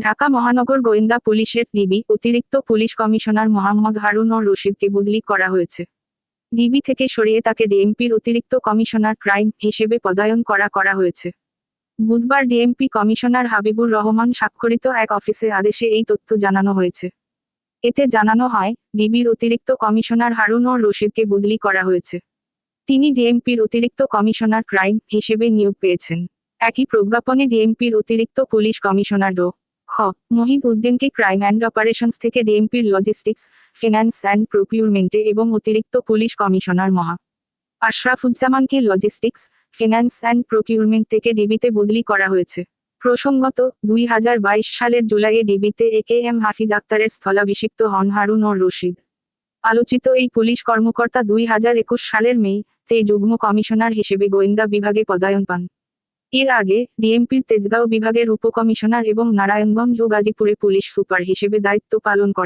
ঢাকা মহানগর গোয়েন্দা পুলিশের ডিবি অতিরিক্ত পুলিশ কমিশনার মোহাম্মদ হারুন-অর রশিদকে বদলি করা হয়েছে। ডিবি থেকে সরিয়ে তাকে ডিএমপির অতিরিক্ত কমিশনার ক্রাইম হিসেবে পদায়ন করা হয়েছে। বুধবার ডিএমপি কমিশনার হাবিবুর রহমান স্বাক্ষরিত এক অফিসে আদেশে এই তথ্য জানানো হয়েছে। এতে জানানো হয়, ডিবির অতিরিক্ত কমিশনার হারুন-অর রশিদকে বদলি করা হয়েছে। তিনি ডিএমপির অতিরিক্ত কমিশনার ক্রাইম হিসেবে নিয়োগ পেয়েছেন। একই প্রজ্ঞাপনে ডিএমপির অতিরিক্ত পুলিশ কমিশনার খ মহিদ উদ্দিনকে ক্রাইম অ্যান্ড অপারেশনস থেকে ডিএমপির লজিস্টিক্স, ফিন্যান্স অ্যান্ড প্রকিউরমেন্টে এবং অতিরিক্ত পুলিশ কমিশনার আশরাফুজ্জামানকে লজিস্টিক্স, ফিন্যান্স অ্যান্ড প্রকিউরমেন্ট থেকে ডিবিতে বদলি করা হয়েছে। প্রসঙ্গত, 2022 সালের জুলাইয়ে ডিবিতে একেএম হাফিজ আক্তারের স্থলাভিষিক্ত হন হারুন-অর রশিদ। আলোচিত এই পুলিশ কর্মকর্তা 2021 সালের মে-তে যুগ্ম কমিশনার হিসেবে গোয়েন্দা বিভাগে পদায়ন পান। এর আগে ডিএমপির তেজগাঁও বিভাগের উপকমিশনার এবং নারায়ণগঞ্জ ও গাজীপুরে পুলিশ সুপার হিসেবে দায়িত্ব পালন করেন।